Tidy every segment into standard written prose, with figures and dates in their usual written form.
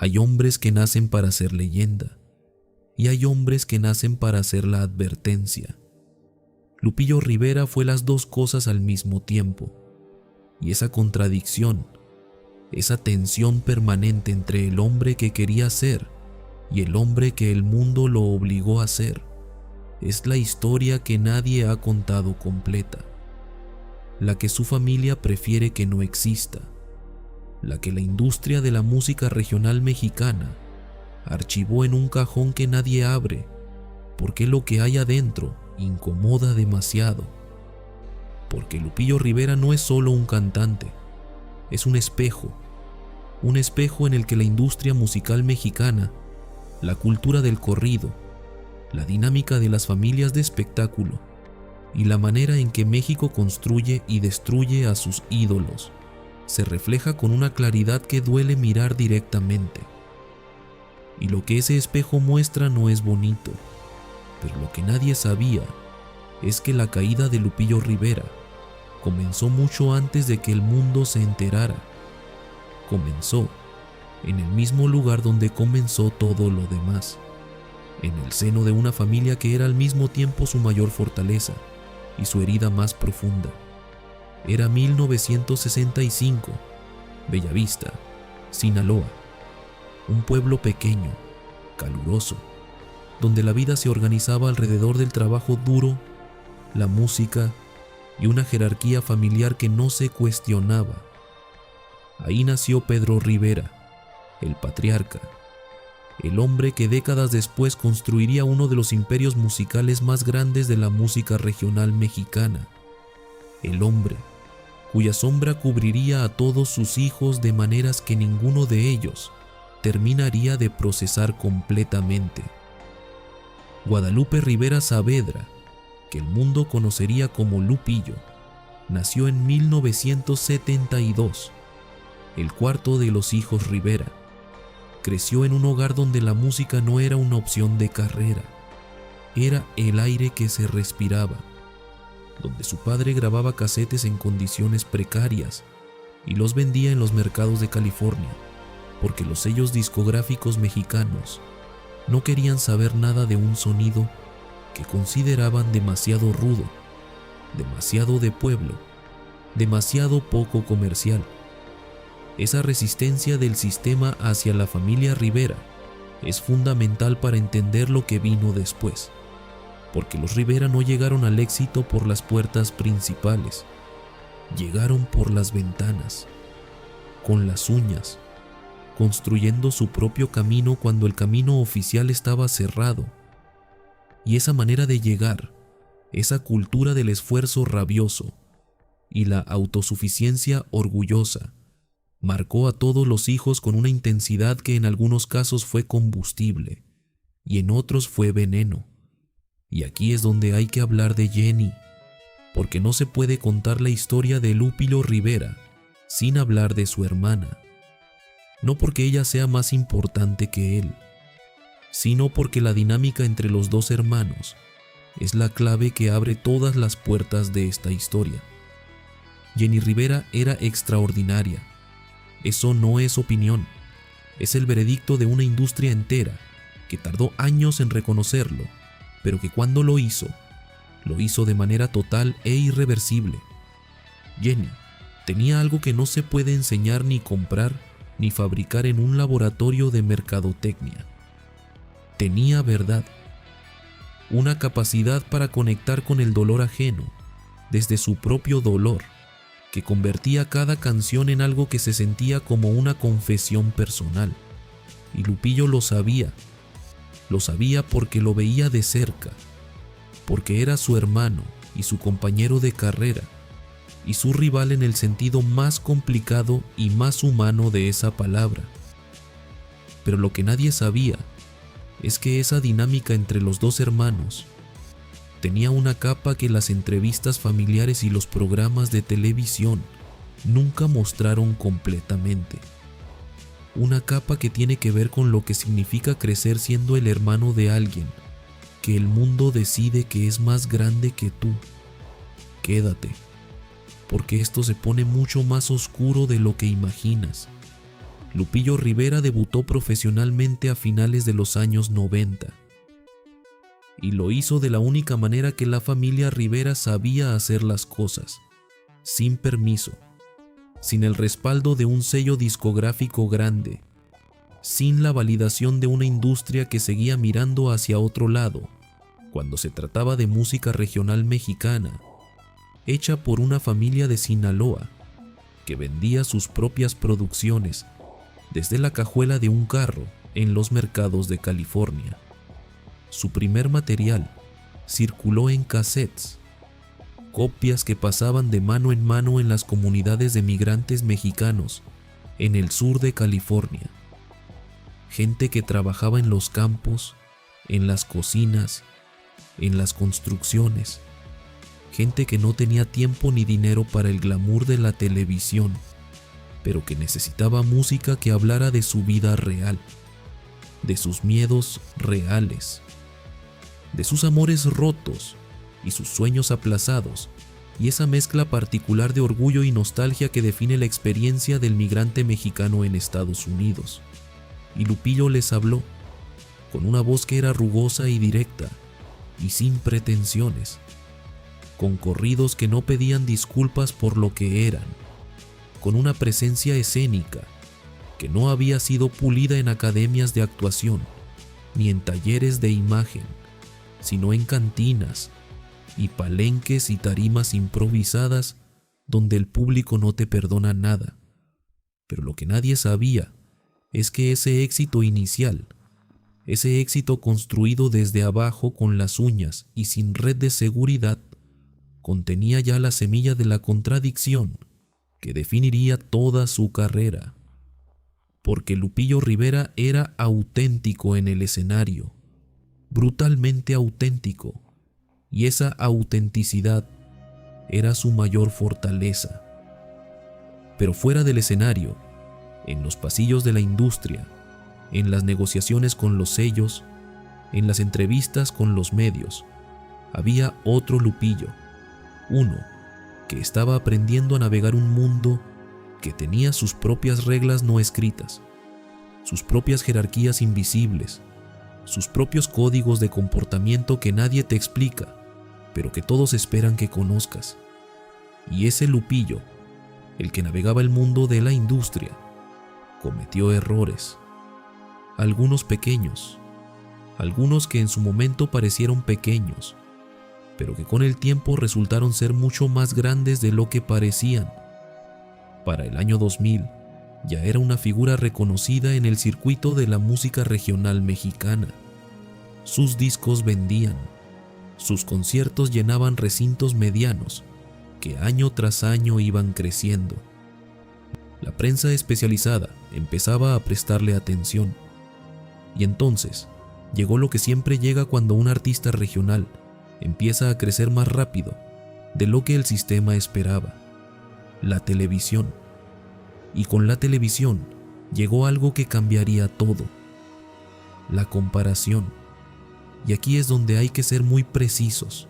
Hay hombres que nacen para ser leyenda y hay hombres que nacen para ser la advertencia. Lupillo Rivera fue las dos cosas al mismo tiempo, y esa contradicción, esa tensión permanente entre el hombre que quería ser y el hombre que el mundo lo obligó a ser, es la historia que nadie ha contado completa, la que su familia prefiere que no exista, la que la industria de la música regional mexicana archivó en un cajón que nadie abre, porque lo que hay adentro incomoda demasiado. Porque Lupillo Rivera no es solo un cantante, es un espejo en el que la industria musical mexicana, la cultura del corrido, la dinámica de las familias de espectáculo y la manera en que México construye y destruye a sus ídolos se refleja con una claridad que duele mirar directamente. Y lo que ese espejo muestra no es bonito, pero lo que nadie sabía es que la caída de Lupillo Rivera comenzó mucho antes de que el mundo se enterara. Comenzó en el mismo lugar donde comenzó todo lo demás, en el seno de una familia que era al mismo tiempo su mayor fortaleza y su herida más profunda. Era 1965, Bellavista, Sinaloa, un pueblo pequeño, caluroso, donde la vida se organizaba alrededor del trabajo duro, la música y una jerarquía familiar que no se cuestionaba. Ahí nació Pedro Rivera, el patriarca, el hombre que décadas después construiría uno de los imperios musicales más grandes de la música regional mexicana, el hombre cuya sombra cubriría a todos sus hijos de maneras que ninguno de ellos terminaría de procesar completamente. Guadalupe Rivera Saavedra, que el mundo conocería como Lupillo, nació en 1972, el cuarto de los hijos Rivera. Creció en un hogar donde la música no era una opción de carrera, era el aire que se respiraba, donde su padre grababa casetes en condiciones precarias y los vendía en los mercados de California, porque los sellos discográficos mexicanos no querían saber nada de un sonido que consideraban demasiado rudo, demasiado de pueblo, demasiado poco comercial. Esa resistencia del sistema hacia la familia Rivera es fundamental para entender lo que vino después, porque los Rivera no llegaron al éxito por las puertas principales, llegaron por las ventanas, con las uñas, construyendo su propio camino cuando el camino oficial estaba cerrado. Y esa manera de llegar, esa cultura del esfuerzo rabioso y la autosuficiencia orgullosa, marcó a todos los hijos con una intensidad que en algunos casos fue combustible y en otros fue veneno. Y aquí es donde hay que hablar de Jenny, porque no se puede contar la historia de Lupillo Rivera sin hablar de su hermana. No porque ella sea más importante que él, sino porque la dinámica entre los dos hermanos es la clave que abre todas las puertas de esta historia. Jenny Rivera era extraordinaria. Eso no es opinión, es el veredicto de una industria entera que tardó años en reconocerlo, pero que cuando lo hizo de manera total e irreversible. Jenny tenía algo que no se puede enseñar ni comprar ni fabricar en un laboratorio de mercadotecnia. Tenía verdad, una capacidad para conectar con el dolor ajeno desde su propio dolor, que convertía cada canción en algo que se sentía como una confesión personal. Y Lupillo lo sabía porque lo veía de cerca, porque era su hermano y su compañero de carrera, y su rival en el sentido más complicado y más humano de esa palabra. Pero lo que nadie sabía es que esa dinámica entre los dos hermanos tenía una capa que las entrevistas familiares y los programas de televisión nunca mostraron completamente. Una capa que tiene que ver con lo que significa crecer siendo el hermano de alguien que el mundo decide que es más grande que tú. Quédate, porque esto se pone mucho más oscuro de lo que imaginas. Lupillo Rivera debutó profesionalmente a finales de los años 90 y lo hizo de la única manera que la familia Rivera sabía hacer las cosas, sin permiso, sin el respaldo de un sello discográfico grande, sin la validación de una industria que seguía mirando hacia otro lado cuando se trataba de música regional mexicana, hecha por una familia de Sinaloa que vendía sus propias producciones desde la cajuela de un carro en los mercados de California. Su primer material circuló en cassettes, copias que pasaban de mano en mano en las comunidades de migrantes mexicanos en el sur de California. Gente que trabajaba en los campos, en las cocinas, en las construcciones. Gente que no tenía tiempo ni dinero para el glamour de la televisión, pero que necesitaba música que hablara de su vida real, de sus miedos reales, de sus amores rotos y sus sueños aplazados, y esa mezcla particular de orgullo y nostalgia que define la experiencia del migrante mexicano en Estados Unidos. Y Lupillo les habló, con una voz que era rugosa y directa, y sin pretensiones, con corridos que no pedían disculpas por lo que eran, con una presencia escénica que no había sido pulida en academias de actuación, ni en talleres de imagen, sino en cantinas y palenques y tarimas improvisadas donde el público no te perdona nada. Pero lo que nadie sabía es que ese éxito inicial, ese éxito construido desde abajo con las uñas y sin red de seguridad, contenía ya la semilla de la contradicción que definiría toda su carrera. Porque Lupillo Rivera era auténtico en el escenario, brutalmente auténtico, y esa autenticidad era su mayor fortaleza. Pero fuera del escenario, en los pasillos de la industria, en las negociaciones con los sellos, en las entrevistas con los medios, había otro Lupillo, uno que estaba aprendiendo a navegar un mundo que tenía sus propias reglas no escritas, sus propias jerarquías invisibles, sus propios códigos de comportamiento que nadie te explica, pero que todos esperan que conozcas. Y ese Lupillo, el que navegaba el mundo de la industria, cometió errores, algunos pequeños, algunos que en su momento parecieron pequeños, pero que con el tiempo resultaron ser mucho más grandes de lo que parecían. Para el año 2000, ya era una figura reconocida en el circuito de la música regional mexicana. Sus discos vendían, sus conciertos llenaban recintos medianos, que año tras año iban creciendo. La prensa especializada empezaba a prestarle atención. Y entonces, llegó lo que siempre llega cuando un artista regional empieza a crecer más rápido de lo que el sistema esperaba: la televisión. Y con la televisión llegó algo que cambiaría todo: la comparación. Y aquí es donde hay que ser muy precisos,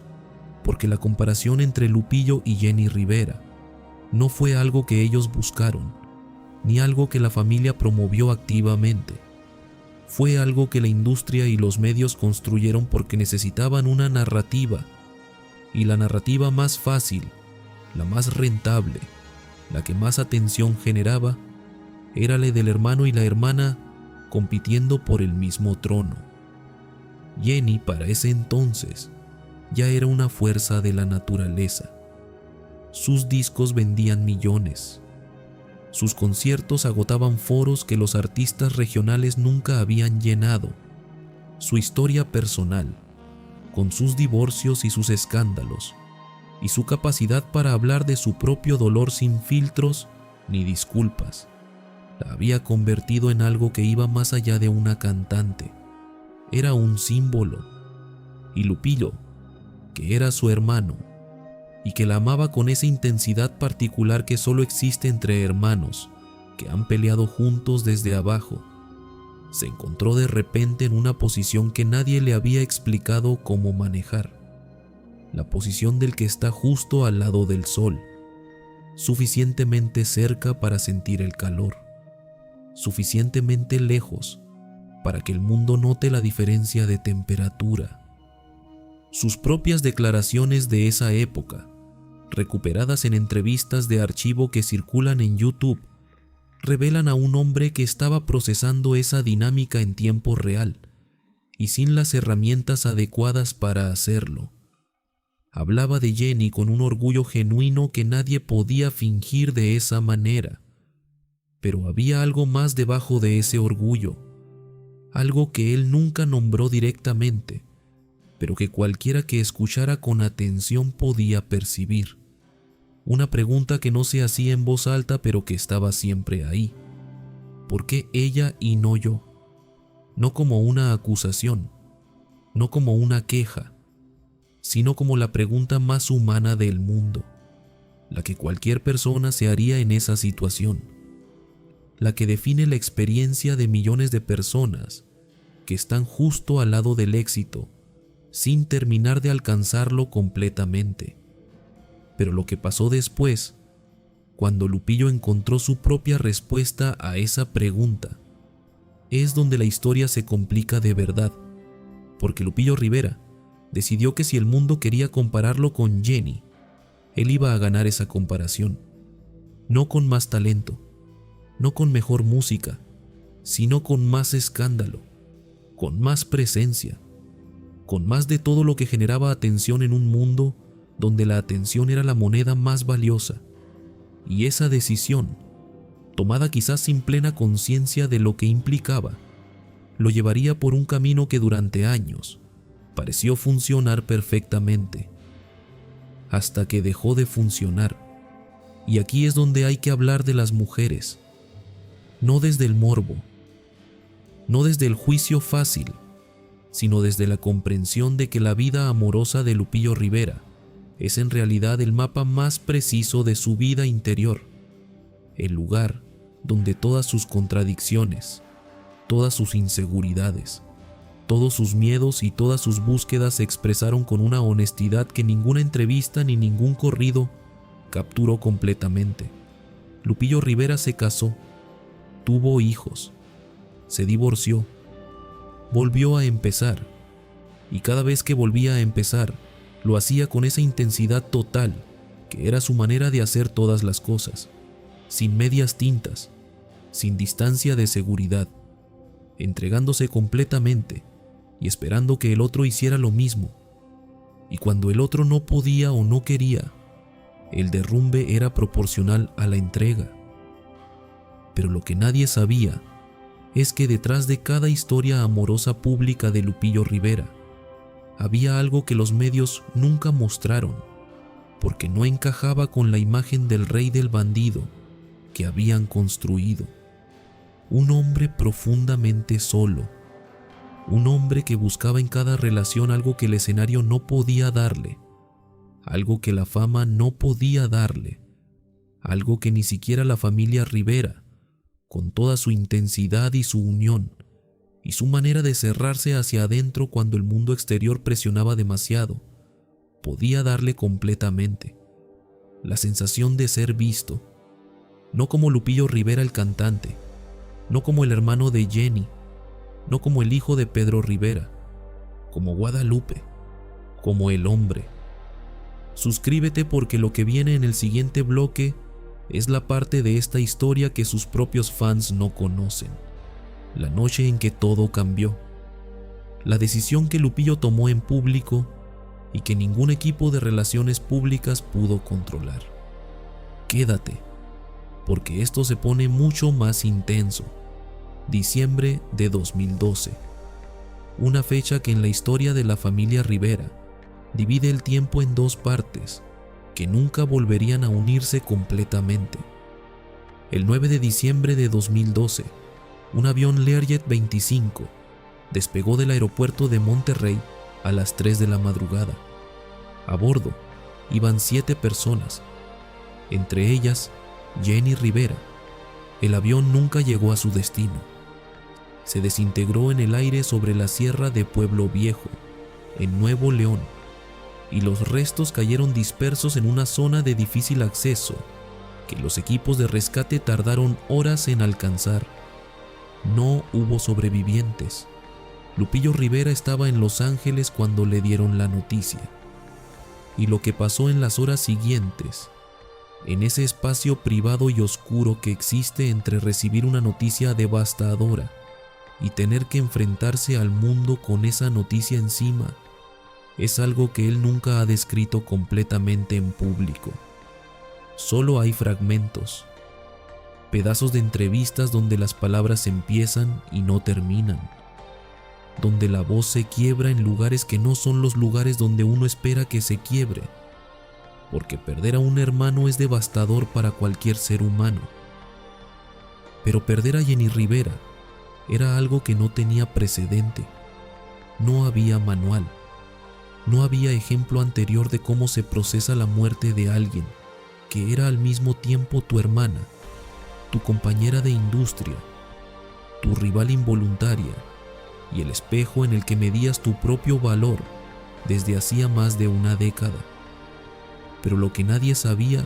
porque la comparación entre Lupillo y Jenny Rivera no fue algo que ellos buscaron, ni algo que la familia promovió activamente. Fue algo que la industria y los medios construyeron porque necesitaban una narrativa, y la narrativa más fácil, la más rentable, la que más atención generaba, era la del hermano y la hermana compitiendo por el mismo trono. Jenny, para ese entonces, ya era una fuerza de la naturaleza. Sus discos vendían millones. Sus conciertos agotaban foros que los artistas regionales nunca habían llenado. Su historia personal, con sus divorcios y sus escándalos, y su capacidad para hablar de su propio dolor sin filtros ni disculpas, la había convertido en algo que iba más allá de una cantante. Era un símbolo. Y Lupillo, que era su hermano, y que la amaba con esa intensidad particular que solo existe entre hermanos que han peleado juntos desde abajo, se encontró de repente en una posición que nadie le había explicado cómo manejar: la posición del que está justo al lado del sol, suficientemente cerca para sentir el calor, suficientemente lejos para que el mundo note la diferencia de temperatura. Sus propias declaraciones de esa época, recuperadas en entrevistas de archivo que circulan en YouTube, revelan a un hombre que estaba procesando esa dinámica en tiempo real y sin las herramientas adecuadas para hacerlo. Hablaba de Jenny con un orgullo genuino que nadie podía fingir de esa manera. Pero había algo más debajo de ese orgullo, algo que él nunca nombró directamente, pero que cualquiera que escuchara con atención podía percibir. Una pregunta que no se hacía en voz alta, pero que estaba siempre ahí. ¿Por qué ella y no yo? No como una acusación, no como una queja, sino como la pregunta más humana del mundo, la que cualquier persona se haría en esa situación, la que define la experiencia de millones de personas que están justo al lado del éxito, sin terminar de alcanzarlo completamente. Pero lo que pasó después, cuando Lupillo encontró su propia respuesta a esa pregunta, es donde la historia se complica de verdad, porque Lupillo Rivera decidió que si el mundo quería compararlo con Jenny, él iba a ganar esa comparación, no con más talento, no con mejor música, sino con más escándalo, con más presencia, con más de todo lo que generaba atención en un mundo donde la atención era la moneda más valiosa. Y esa decisión, tomada quizás sin plena conciencia de lo que implicaba, lo llevaría por un camino que durante años pareció funcionar perfectamente, hasta que dejó de funcionar. Y aquí es donde hay que hablar de las mujeres, no desde el morbo, no desde el juicio fácil, sino desde la comprensión de que la vida amorosa de Lupillo Rivera es en realidad el mapa más preciso de su vida interior, el lugar donde todas sus contradicciones, todas sus inseguridades, todos sus miedos y todas sus búsquedas se expresaron con una honestidad que ninguna entrevista ni ningún corrido capturó completamente. Lupillo Rivera se casó, tuvo hijos, se divorció, volvió a empezar, y cada vez que volvía a empezar, lo hacía con esa intensidad total que era su manera de hacer todas las cosas, sin medias tintas, sin distancia de seguridad, entregándose completamente y esperando que el otro hiciera lo mismo. Y cuando el otro no podía o no quería, el derrumbe era proporcional a la entrega. Pero lo que nadie sabía es que detrás de cada historia amorosa pública de Lupillo Rivera había algo que los medios nunca mostraron, porque no encajaba con la imagen del rey del bandido que habían construido. Un hombre profundamente solo, un hombre que buscaba en cada relación algo que el escenario no podía darle, algo que la fama no podía darle, algo que ni siquiera la familia Rivera, con toda su intensidad y su unión, y su manera de cerrarse hacia adentro cuando el mundo exterior presionaba demasiado, podía darle completamente. La sensación de ser visto, no como Lupillo Rivera el cantante, no como el hermano de Jenny, no como el hijo de Pedro Rivera, como Guadalupe, como el hombre. Suscríbete porque lo que viene en el siguiente bloque es la parte de esta historia que sus propios fans no conocen. La noche en que todo cambió. La decisión que Lupillo tomó en público y que ningún equipo de relaciones públicas pudo controlar. Quédate, porque esto se pone mucho más intenso. Diciembre de 2012. Una fecha que en la historia de la familia Rivera divide el tiempo en dos partes que nunca volverían a unirse completamente. El 9 de diciembre de 2012, un avión Learjet 25 despegó del aeropuerto de Monterrey a las 3 de la madrugada. A bordo iban 7 personas, entre ellas Jenny Rivera. El avión nunca llegó a su destino. Se desintegró en el aire sobre la sierra de Pueblo Viejo, en Nuevo León, y los restos cayeron dispersos en una zona de difícil acceso que los equipos de rescate tardaron horas en alcanzar. No hubo sobrevivientes. Lupillo Rivera estaba en Los Ángeles cuando le dieron la noticia. Y lo que pasó en las horas siguientes, en ese espacio privado y oscuro que existe entre recibir una noticia devastadora y tener que enfrentarse al mundo con esa noticia encima, es algo que él nunca ha descrito completamente en público. Solo hay fragmentos, pedazos de entrevistas donde las palabras empiezan y no terminan, donde la voz se quiebra en lugares que no son los lugares donde uno espera que se quiebre, porque perder a un hermano es devastador para cualquier ser humano. Pero perder a Jenny Rivera era algo que no tenía precedente. No había manual, no había ejemplo anterior de cómo se procesa la muerte de alguien que era al mismo tiempo tu hermana, tu compañera de industria, tu rival involuntaria y el espejo en el que medías tu propio valor desde hacía más de una década. Pero lo que nadie sabía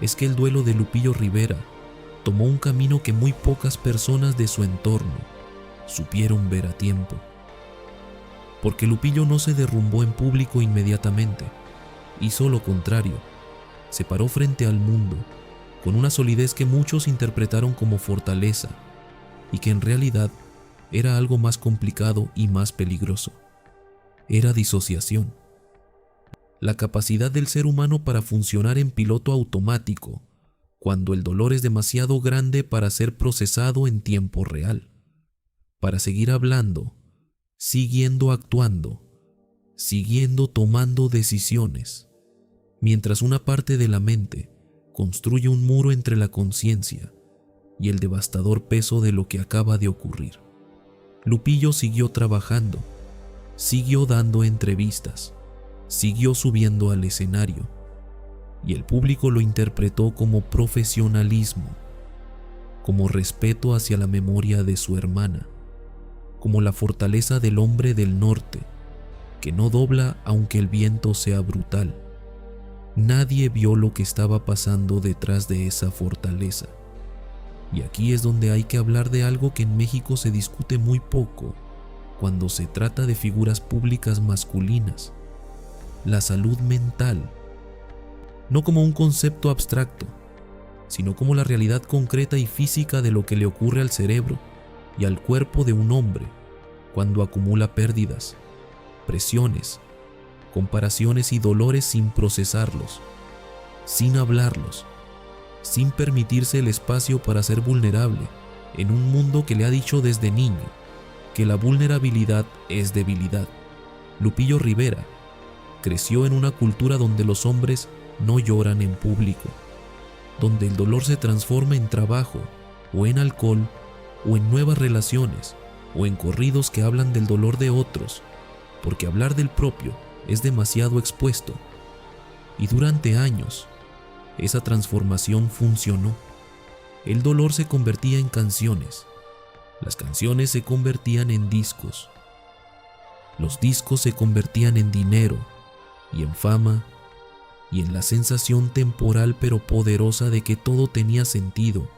es que el duelo de Lupillo Rivera tomó un camino que muy pocas personas de su entorno supieron ver a tiempo. Porque Lupillo no se derrumbó en público inmediatamente, hizo lo contrario, se paró frente al mundo con una solidez que muchos interpretaron como fortaleza y que en realidad era algo más complicado y más peligroso. Era disociación. La capacidad del ser humano para funcionar en piloto automático cuando el dolor es demasiado grande para ser procesado en tiempo real, para seguir hablando, siguiendo actuando, siguiendo tomando decisiones, mientras una parte de la mente construye un muro entre la conciencia y el devastador peso de lo que acaba de ocurrir. Lupillo siguió trabajando, siguió dando entrevistas, siguió subiendo al escenario, y el público lo interpretó como profesionalismo, como respeto hacia la memoria de su hermana, como la fortaleza del hombre del norte, que no dobla aunque el viento sea brutal. Nadie vio lo que estaba pasando detrás de esa fortaleza. Y aquí es donde hay que hablar de algo que en México se discute muy poco cuando se trata de figuras públicas masculinas: la salud mental. No como un concepto abstracto, sino como la realidad concreta y física de lo que le ocurre al cerebro y al cuerpo de un hombre cuando acumula pérdidas, presiones, comparaciones y dolores sin procesarlos, sin hablarlos, sin permitirse el espacio para ser vulnerable en un mundo que le ha dicho desde niño que la vulnerabilidad es debilidad. Lupillo Rivera creció en una cultura donde los hombres no lloran en público, donde el dolor se transforma en trabajo, o en alcohol, o en nuevas relaciones, o en corridos que hablan del dolor de otros, porque hablar del propio es demasiado expuesto. Y durante años, esa transformación funcionó. El dolor se convertía en canciones, las canciones se convertían en discos, los discos se convertían en dinero y en fama y en la sensación temporal pero poderosa de que todo tenía sentido,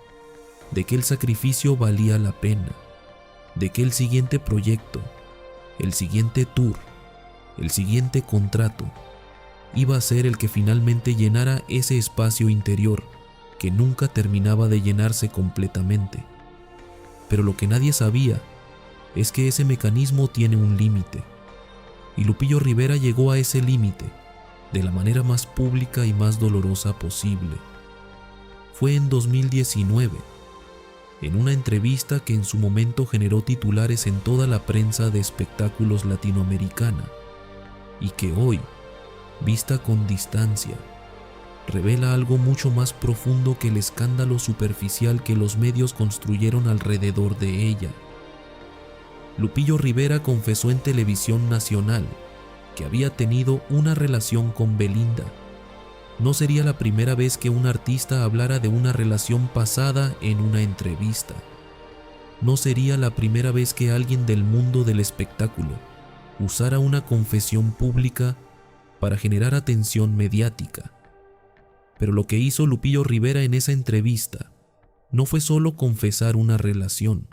de que el sacrificio valía la pena, de que el siguiente proyecto, el siguiente tour, el siguiente contrato iba a ser el que finalmente llenara ese espacio interior que nunca terminaba de llenarse completamente. Pero lo que nadie sabía es que ese mecanismo tiene un límite, y Lupillo Rivera llegó a ese límite de la manera más pública y más dolorosa posible. Fue en 2019, en una entrevista que en su momento generó titulares en toda la prensa de espectáculos latinoamericana, y que hoy, vista con distancia, revela algo mucho más profundo que el escándalo superficial que los medios construyeron alrededor de ella. Lupillo Rivera confesó en televisión nacional que había tenido una relación con Belinda. No sería la primera vez que un artista hablara de una relación pasada en una entrevista. No sería la primera vez que alguien del mundo del espectáculo usara una confesión pública para generar atención mediática. Pero lo que hizo Lupillo Rivera en esa entrevista no fue solo confesar una relación,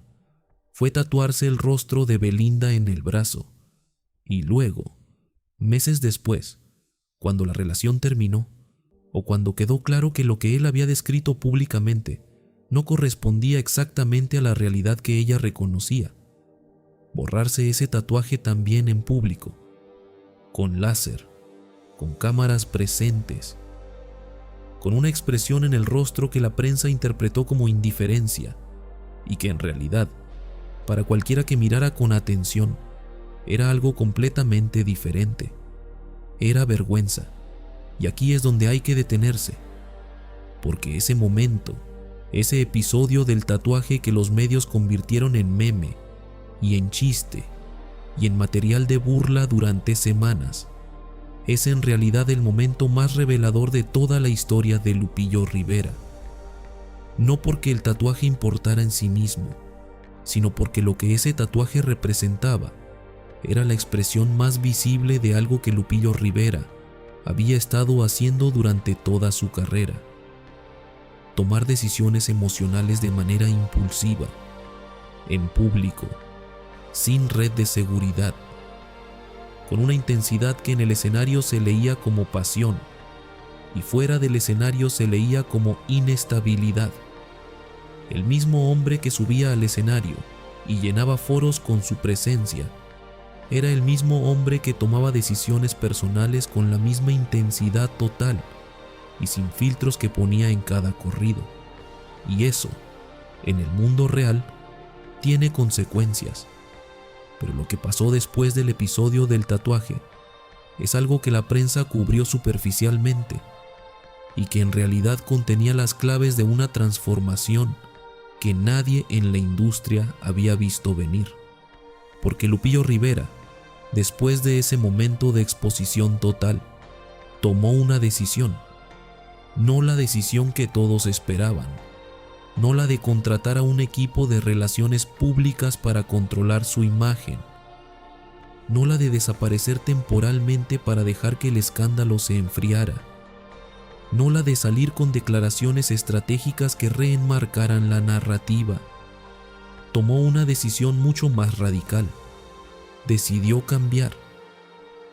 fue tatuarse el rostro de Belinda en el brazo. Y luego, meses después, cuando la relación terminó, o cuando quedó claro que lo que él había descrito públicamente no correspondía exactamente a la realidad que ella reconocía, borrarse ese tatuaje también en público, con láser, con cámaras presentes, con una expresión en el rostro que la prensa interpretó como indiferencia y que en realidad, para cualquiera que mirara con atención, era algo completamente diferente. Era vergüenza. Y aquí es donde hay que detenerse, porque ese momento, ese episodio del tatuaje que los medios convirtieron en meme y en chiste y en material de burla durante semanas, es en realidad el momento más revelador de toda la historia de Lupillo Rivera. No porque el tatuaje importara en sí mismo, sino porque lo que ese tatuaje representaba era la expresión más visible de algo que Lupillo Rivera había estado haciendo durante toda su carrera: tomar decisiones emocionales de manera impulsiva, en público, sin red de seguridad, con una intensidad que en el escenario se leía como pasión y fuera del escenario se leía como inestabilidad. El mismo hombre que subía al escenario y llenaba foros con su presencia era el mismo hombre que tomaba decisiones personales con la misma intensidad total y sin filtros que ponía en cada corrido. Y eso, en el mundo real, tiene consecuencias. Pero lo que pasó después del episodio del tatuaje es algo que la prensa cubrió superficialmente y que en realidad contenía las claves de una transformación que nadie en la industria había visto venir. Porque Lupillo Rivera, después de ese momento de exposición total, tomó una decisión, no la decisión que todos esperaban, no la de contratar a un equipo de relaciones públicas para controlar su imagen, no la de desaparecer temporalmente para dejar que el escándalo se enfriara, no la de salir con declaraciones estratégicas que reenmarcaran la narrativa. Tomó una decisión mucho más radical. Decidió cambiar,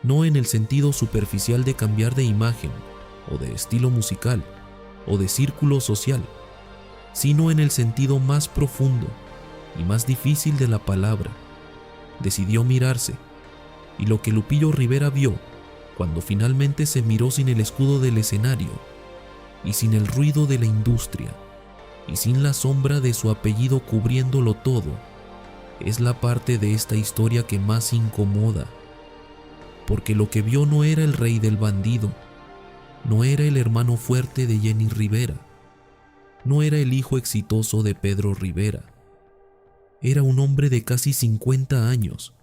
no en el sentido superficial de cambiar de imagen, o de estilo musical, o de círculo social, sino en el sentido más profundo y más difícil de la palabra. Decidió mirarse, y lo que Lupillo Rivera vio cuando finalmente se miró sin el escudo del escenario, y sin el ruido de la industria, y sin la sombra de su apellido cubriéndolo todo, es la parte de esta historia que más incomoda, porque lo que vio no era el rey del bandido, no era el hermano fuerte de Jenny Rivera, no era el hijo exitoso de Pedro Rivera. Era un hombre de casi 50 años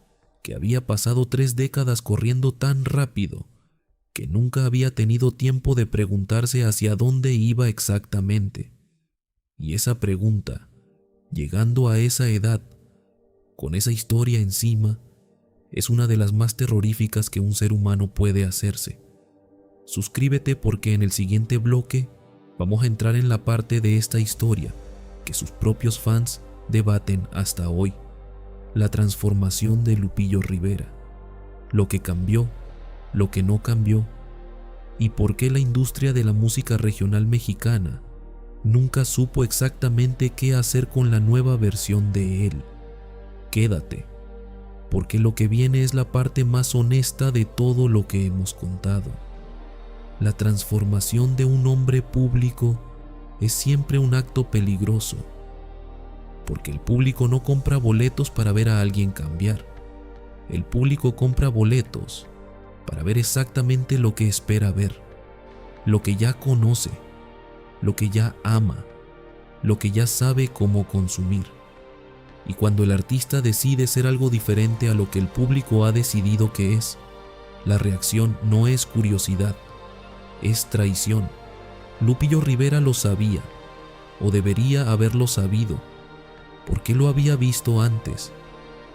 que había pasado 3 décadas corriendo tan rápido que nunca había tenido tiempo de preguntarse hacia dónde iba exactamente. Y esa pregunta, llegando a esa edad, con esa historia encima, es una de las más terroríficas que un ser humano puede hacerse. Suscríbete porque en el siguiente bloque vamos a entrar en la parte de esta historia que sus propios fans debaten hasta hoy: la transformación de Lupillo Rivera, lo que cambió, lo que no cambió, y por qué la industria de la música regional mexicana nunca supo exactamente qué hacer con la nueva versión de él. Quédate, porque lo que viene es la parte más honesta de todo lo que hemos contado. La transformación de un hombre público es siempre un acto peligroso, porque el público no compra boletos para ver a alguien cambiar. El público compra boletos para ver exactamente lo que espera ver, lo que ya conoce, lo que ya ama, lo que ya sabe cómo consumir. Y cuando el artista decide ser algo diferente a lo que el público ha decidido que es, la reacción no es curiosidad, es traición. Lupillo Rivera lo sabía, o debería haberlo sabido, porque lo había visto antes,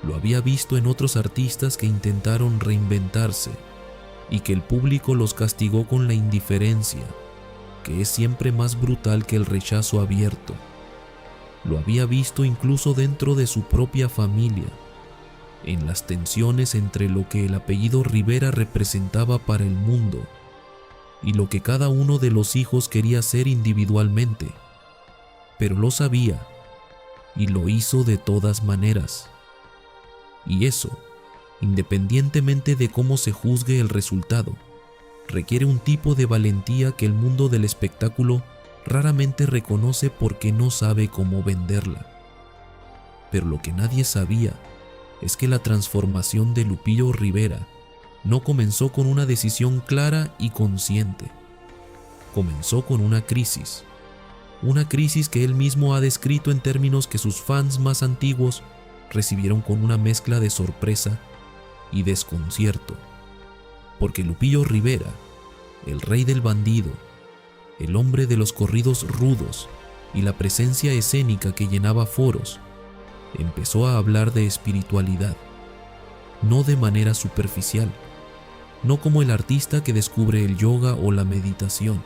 lo había visto en otros artistas que intentaron reinventarse y que el público los castigó con la indiferencia, que es siempre más brutal que el rechazo abierto. Lo había visto incluso dentro de su propia familia, en las tensiones entre lo que el apellido Rivera representaba para el mundo y lo que cada uno de los hijos quería ser individualmente. Pero lo sabía y lo hizo de todas maneras. Y eso, independientemente de cómo se juzgue el resultado, requiere un tipo de valentía que el mundo del espectáculo raramente reconoce porque no sabe cómo venderla. Pero lo que nadie sabía es que la transformación de Lupillo Rivera no comenzó con una decisión clara y consciente. Comenzó con una crisis que él mismo ha descrito en términos que sus fans más antiguos recibieron con una mezcla de sorpresa y desconcierto. Porque Lupillo Rivera, el rey del bandido, el hombre de los corridos rudos y la presencia escénica que llenaba foros, empezó a hablar de espiritualidad, no de manera superficial, no como el artista que descubre el yoga o la meditación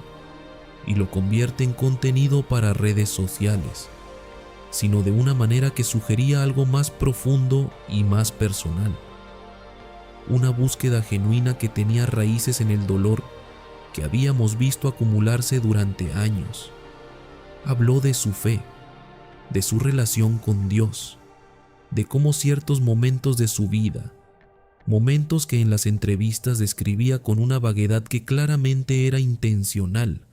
y lo convierte en contenido para redes sociales, sino de una manera que sugería algo más profundo y más personal. Una búsqueda genuina que tenía raíces en el dolor que habíamos visto acumularse durante años. Habló de su fe, de su relación con Dios, de cómo ciertos momentos de su vida, momentos que en las entrevistas describía con una vaguedad que claramente era intencional,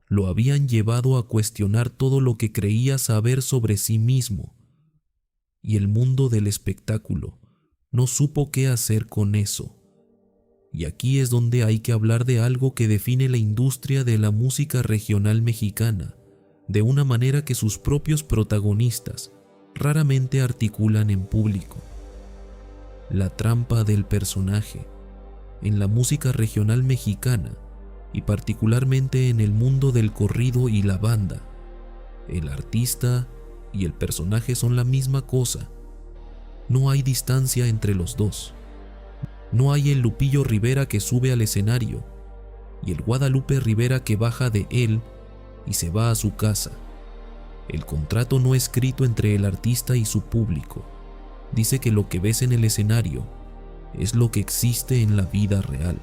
lo habían llevado a cuestionar todo lo que creía saber sobre sí mismo. Y el mundo del espectáculo no supo qué hacer con eso. Y aquí es donde hay que hablar de algo que define la industria de la música regional mexicana, de una manera que sus propios protagonistas raramente articulan en público. La trampa del personaje. En la música regional mexicana, y particularmente en el mundo del corrido y la banda, el artista y el personaje son la misma cosa. No hay distancia entre los dos. No hay el Lupillo Rivera que sube al escenario y el Guadalupe Rivera que baja de él y se va a su casa. El contrato no escrito entre el artista y su público dice que lo que ves en el escenario es lo que existe en la vida real.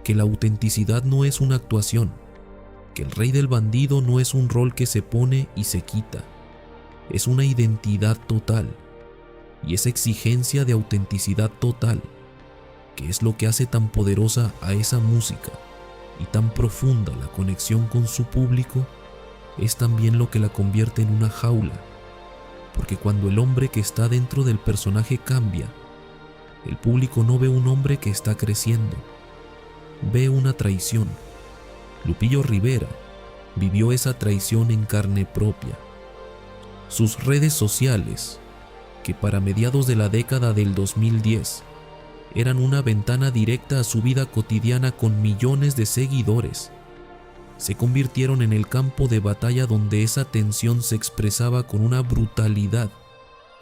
Que la autenticidad no es una actuación, que el rey del bandido no es un rol que se pone y se quita, es una identidad total, y esa exigencia de autenticidad total, que es lo que hace tan poderosa a esa música y tan profunda la conexión con su público, es también lo que la convierte en una jaula, porque cuando el hombre que está dentro del personaje cambia, el público no ve un hombre que está creciendo, ve una traición. Lupillo Rivera vivió esa traición en carne propia. Sus redes sociales, que para mediados de la década del 2010 eran una ventana directa a su vida cotidiana con millones de seguidores, se convirtieron en el campo de batalla donde esa tensión se expresaba con una brutalidad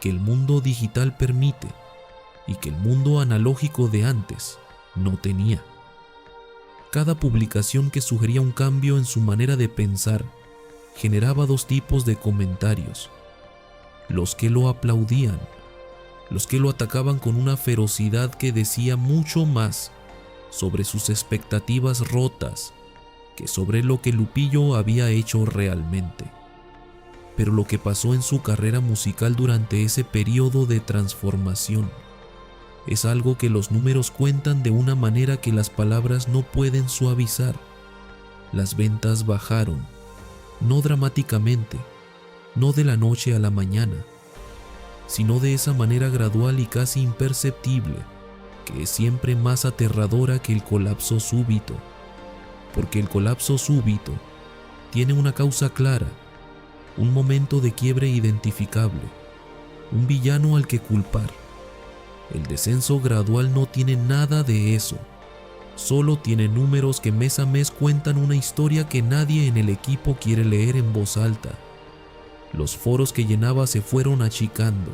que el mundo digital permite y que el mundo analógico de antes no tenía. Cada publicación que sugería un cambio en su manera de pensar generaba dos tipos de comentarios: los que lo aplaudían, los que lo atacaban con una ferocidad que decía mucho más sobre sus expectativas rotas que sobre lo que Lupillo había hecho realmente. Pero lo que pasó en su carrera musical durante ese periodo de transformación es algo que los números cuentan de una manera que las palabras no pueden suavizar. Las ventas bajaron, no dramáticamente, no de la noche a la mañana, sino de esa manera gradual y casi imperceptible, que es siempre más aterradora que el colapso súbito, porque el colapso súbito tiene una causa clara, un momento de quiebre identificable, un villano al que culpar. El descenso gradual no tiene nada de eso, solo tiene números que mes a mes cuentan una historia que nadie en el equipo quiere leer en voz alta. Los foros que llenaba se fueron achicando,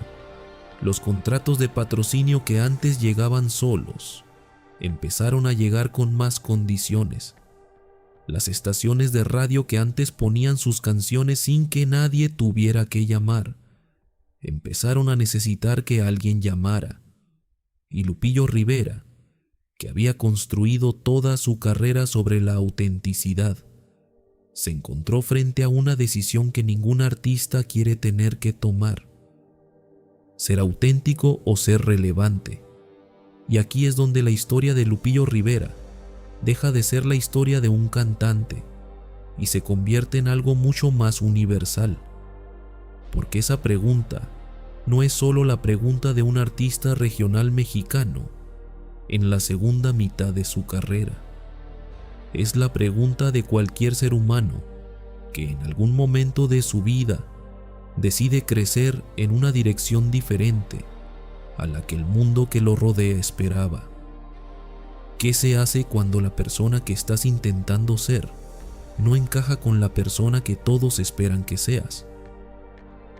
los contratos de patrocinio que antes llegaban solos, empezaron a llegar con más condiciones. Las estaciones de radio que antes ponían sus canciones sin que nadie tuviera que llamar, empezaron a necesitar que alguien llamara. Y Lupillo Rivera, que había construido toda su carrera sobre la autenticidad, se encontró frente a una decisión que ningún artista quiere tener que tomar: ser auténtico o ser relevante. Y aquí es donde la historia de Lupillo Rivera deja de ser la historia de un cantante y se convierte en algo mucho más universal, porque esa pregunta no es solo la pregunta de un artista regional mexicano en la segunda mitad de su carrera. Es la pregunta de cualquier ser humano que en algún momento de su vida decide crecer en una dirección diferente a la que el mundo que lo rodea esperaba. ¿Qué se hace cuando la persona que estás intentando ser no encaja con la persona que todos esperan que seas?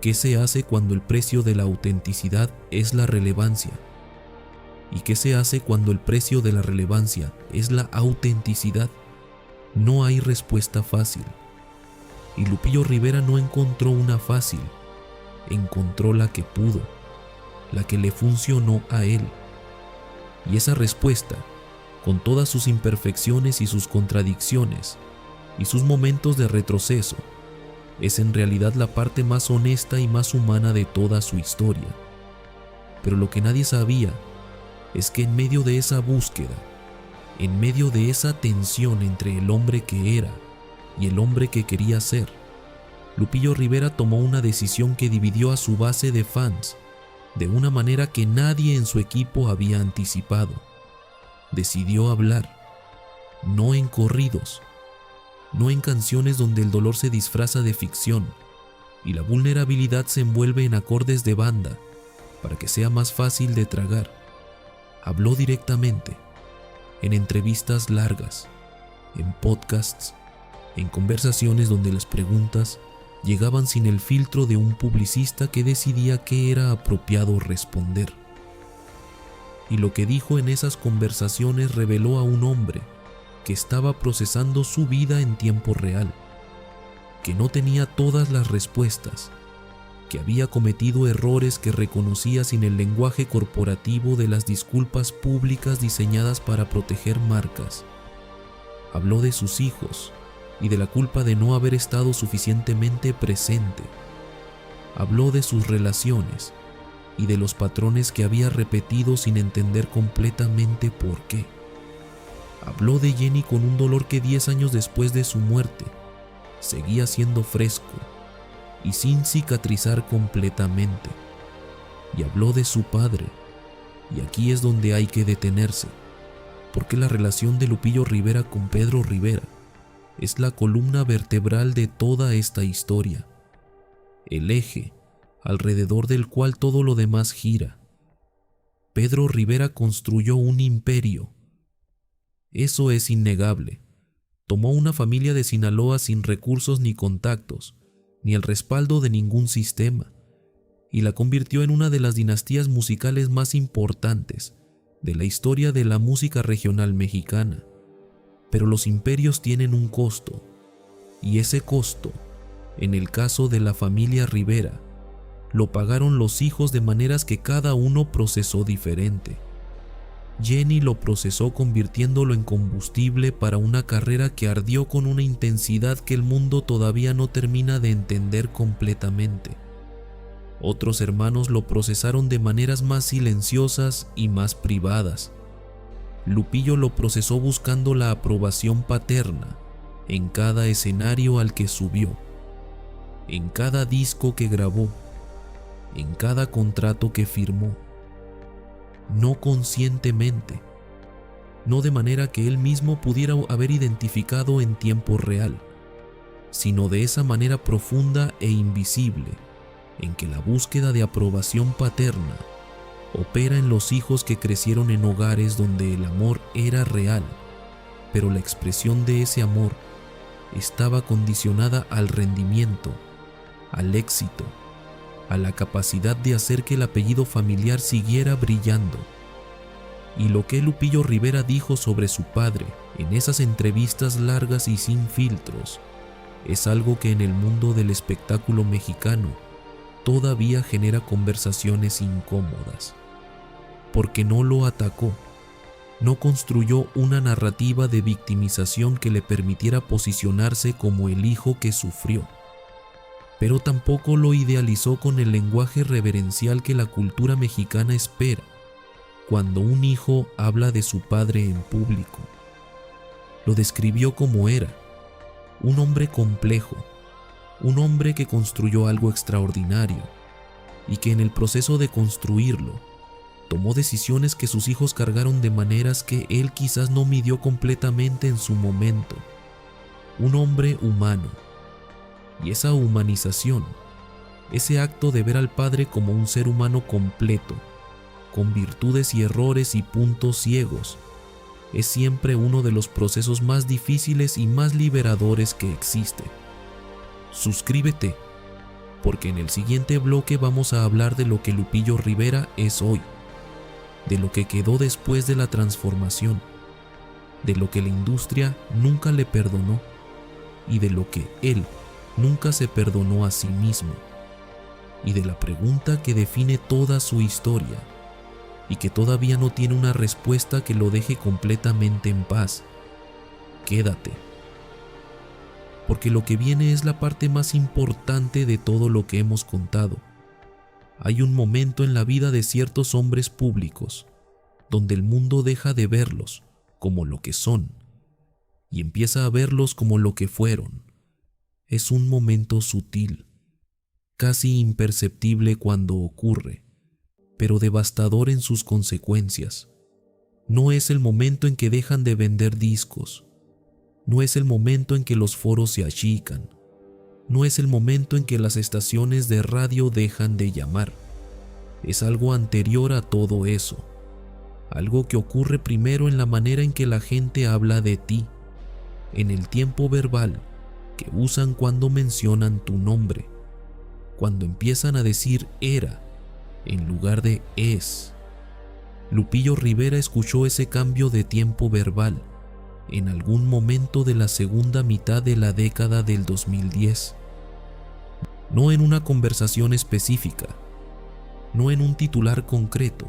¿Qué se hace cuando el precio de la autenticidad es la relevancia? ¿Y qué se hace cuando el precio de la relevancia es la autenticidad? No hay respuesta fácil. Y Lupillo Rivera no encontró una fácil, encontró la que pudo, la que le funcionó a él. Y esa respuesta, con todas sus imperfecciones y sus contradicciones, y sus momentos de retroceso, es en realidad la parte más honesta y más humana de toda su historia. Pero lo que nadie sabía es que en medio de esa búsqueda, en medio de esa tensión entre el hombre que era y el hombre que quería ser, Lupillo Rivera tomó una decisión que dividió a su base de fans de una manera que nadie en su equipo había anticipado. Decidió hablar, no en corridos, no en canciones donde el dolor se disfraza de ficción y la vulnerabilidad se envuelve en acordes de banda para que sea más fácil de tragar. Habló directamente, en entrevistas largas, en podcasts, en conversaciones donde las preguntas llegaban sin el filtro de un publicista que decidía qué era apropiado responder. Y lo que dijo en esas conversaciones reveló a un hombre que estaba procesando su vida en tiempo real, que no tenía todas las respuestas, que había cometido errores que reconocía sin el lenguaje corporativo de las disculpas públicas diseñadas para proteger marcas. Habló de sus hijos y de la culpa de no haber estado suficientemente presente. Habló de sus relaciones y de los patrones que había repetido sin entender completamente por qué. Habló de Jenny con un dolor que 10 años después de su muerte seguía siendo fresco y sin cicatrizar completamente. Y habló de su padre, y aquí es donde hay que detenerse, porque la relación de Lupillo Rivera con Pedro Rivera es la columna vertebral de toda esta historia, el eje alrededor del cual todo lo demás gira. Pedro Rivera construyó un imperio. Eso es innegable. Tomó una familia de Sinaloa sin recursos ni contactos, ni el respaldo de ningún sistema, y la convirtió en una de las dinastías musicales más importantes de la historia de la música regional mexicana. Pero los imperios tienen un costo, y ese costo, en el caso de la familia Rivera, lo pagaron los hijos de maneras que cada uno procesó diferente. Jenny lo procesó convirtiéndolo en combustible para una carrera que ardió con una intensidad que el mundo todavía no termina de entender completamente. Otros hermanos lo procesaron de maneras más silenciosas y más privadas. Lupillo lo procesó buscando la aprobación paterna en cada escenario al que subió, en cada disco que grabó, en cada contrato que firmó. No conscientemente, no de manera que él mismo pudiera haber identificado en tiempo real, sino de esa manera profunda e invisible en que la búsqueda de aprobación paterna opera en los hijos que crecieron en hogares donde el amor era real, pero la expresión de ese amor estaba condicionada al rendimiento, al éxito, a la capacidad de hacer que el apellido familiar siguiera brillando. Y lo que Lupillo Rivera dijo sobre su padre en esas entrevistas largas y sin filtros es algo que en el mundo del espectáculo mexicano todavía genera conversaciones incómodas. Porque no lo atacó, no construyó una narrativa de victimización que le permitiera posicionarse como el hijo que sufrió, pero tampoco lo idealizó con el lenguaje reverencial que la cultura mexicana espera cuando un hijo habla de su padre en público. Lo describió como era, un hombre complejo, un hombre que construyó algo extraordinario y que en el proceso de construirlo tomó decisiones que sus hijos cargaron de maneras que él quizás no midió completamente en su momento. Un hombre humano. Y esa humanización, ese acto de ver al padre como un ser humano completo, con virtudes y errores y puntos ciegos, es siempre uno de los procesos más difíciles y más liberadores que existe. Suscríbete, porque en el siguiente bloque vamos a hablar de lo que Lupillo Rivera es hoy, de lo que quedó después de la transformación, de lo que la industria nunca le perdonó y de lo que él nunca se perdonó a sí mismo, y de la pregunta que define toda su historia y que todavía no tiene una respuesta que lo deje completamente en paz. Quédate, porque lo que viene es la parte más importante de todo lo que hemos contado. Hay un momento en la vida de ciertos hombres públicos donde el mundo deja de verlos como lo que son y empieza a verlos como lo que fueron. Es un momento sutil, casi imperceptible cuando ocurre, pero devastador en sus consecuencias. No es el momento en que dejan de vender discos, no es el momento en que los foros se achican, no es el momento en que las estaciones de radio dejan de llamar. Es algo anterior a todo eso, algo que ocurre primero en la manera en que la gente habla de ti, en el tiempo verbal que usan cuando mencionan tu nombre, cuando empiezan a decir era en lugar de es. Lupillo Rivera escuchó ese cambio de tiempo verbal en algún momento de la segunda mitad de la década del 2010. No en una conversación específica, no en un titular concreto,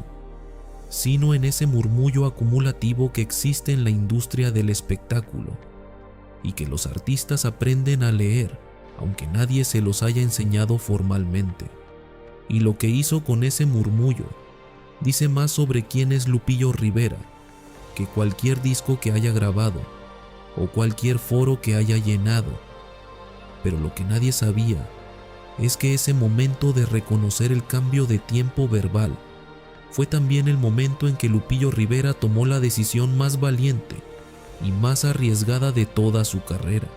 sino en ese murmullo acumulativo que existe en la industria del espectáculo y que los artistas aprenden a leer, aunque nadie se los haya enseñado formalmente. Y lo que hizo con ese murmullo dice más sobre quién es Lupillo Rivera que cualquier disco que haya grabado o cualquier foro que haya llenado. Pero lo que nadie sabía es que ese momento de reconocer el cambio de tiempo verbal fue también el momento en que Lupillo Rivera tomó la decisión más valiente y más arriesgada de toda su carrera.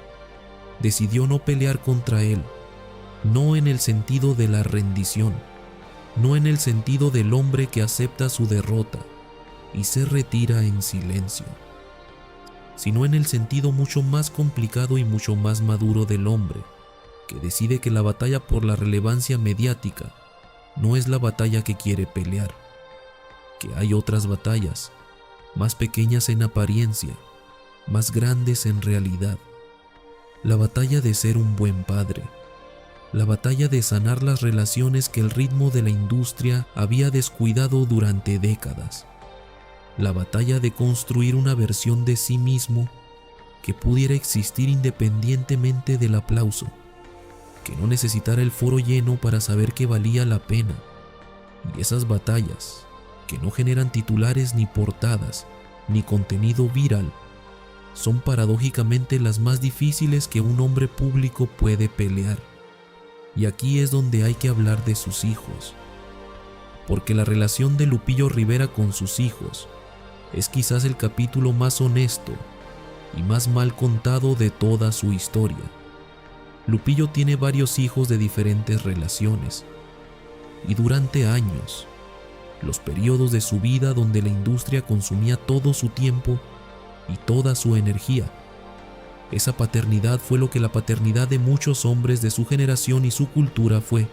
Decidió no pelear contra él, no en el sentido de la rendición, no en el sentido del hombre que acepta su derrota y se retira en silencio, sino en el sentido mucho más complicado y mucho más maduro del hombre que decide que la batalla por la relevancia mediática no es la batalla que quiere pelear, que hay otras batallas, más pequeñas en apariencia, más grandes en realidad. La batalla de ser un buen padre, la batalla de sanar las relaciones que el ritmo de la industria había descuidado durante décadas, la batalla de construir una versión de sí mismo que pudiera existir independientemente del aplauso, que no necesitara el foro lleno para saber que valía la pena. Y esas batallas, que no generan titulares ni portadas, ni contenido viral, son paradójicamente las más difíciles que un hombre público puede pelear. Y aquí es donde hay que hablar de sus hijos, porque la relación de Lupillo Rivera con sus hijos es quizás el capítulo más honesto y más mal contado de toda su historia. Lupillo tiene varios hijos de diferentes relaciones, y durante años, los periodos de su vida donde la industria consumía todo su tiempo y toda su energía, esa paternidad fue lo que la paternidad de muchos hombres de su generación y su cultura fue: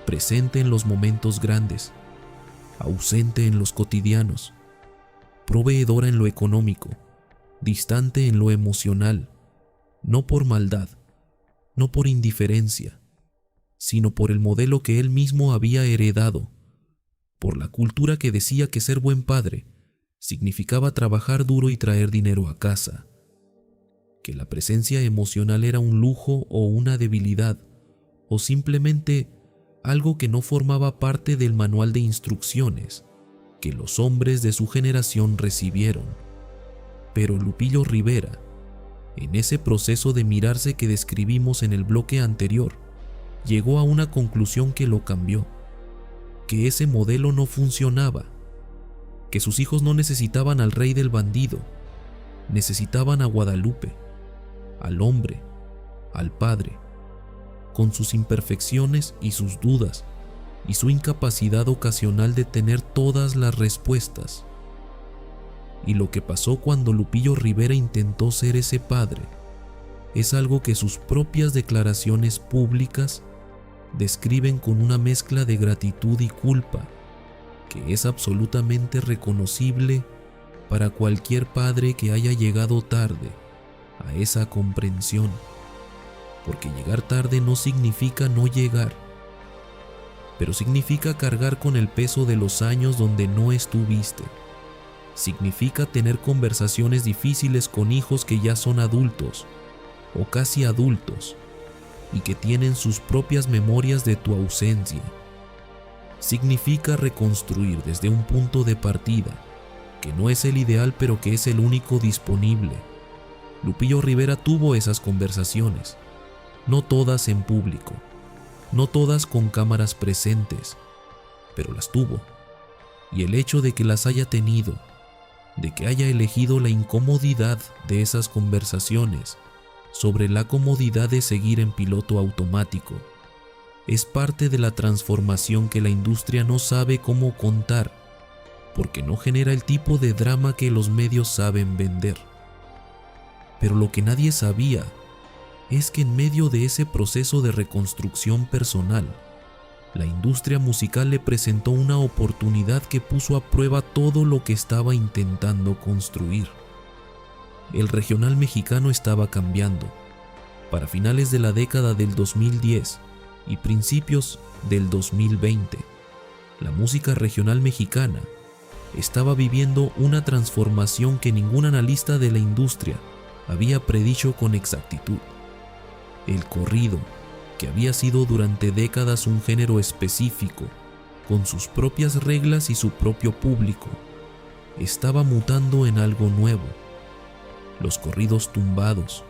presente en los momentos grandes, ausente en los cotidianos, proveedora en lo económico, distante en lo emocional, no por maldad, no por indiferencia, sino por el modelo que él mismo había heredado, por la cultura que decía que ser buen padre significaba trabajar duro y traer dinero a casa, que la presencia emocional era un lujo o una debilidad, o simplemente algo que no formaba parte del manual de instrucciones que los hombres de su generación recibieron. Pero Lupillo Rivera, en ese proceso de mirarse que describimos en el bloque anterior, llegó a una conclusión que lo cambió, que ese modelo no funcionaba, que sus hijos no necesitaban al rey del bandido, necesitaban a Guadalupe, al hombre, al padre, con sus imperfecciones y sus dudas, y su incapacidad ocasional de tener todas las respuestas. Y lo que pasó cuando Lupillo Rivera intentó ser ese padre es algo que sus propias declaraciones públicas describen con una mezcla de gratitud y culpa, que es absolutamente reconocible para cualquier padre que haya llegado tarde a esa comprensión, porque llegar tarde no significa no llegar, pero significa cargar con el peso de los años donde no estuviste. Significa tener conversaciones difíciles con hijos que ya son adultos o casi adultos y que tienen sus propias memorias de tu ausencia. Significa reconstruir desde un punto de partida que no es el ideal, pero que es el único disponible. Lupillo Rivera tuvo esas conversaciones, no todas en público, no todas con cámaras presentes, pero las tuvo. Y el hecho de que las haya tenido, de que haya elegido la incomodidad de esas conversaciones sobre la comodidad de seguir en piloto automático, es parte de la transformación que la industria no sabe cómo contar, porque no genera el tipo de drama que los medios saben vender. Pero lo que nadie sabía es que en medio de ese proceso de reconstrucción personal, la industria musical le presentó una oportunidad que puso a prueba todo lo que estaba intentando construir. El regional mexicano estaba cambiando. Para finales de la década del 2010 y principios del 2020, la música regional mexicana estaba viviendo una transformación que ningún analista de la industria había predicho con exactitud. El corrido, que había sido durante décadas un género específico, con sus propias reglas y su propio público, estaba mutando en algo nuevo. Los corridos tumbados,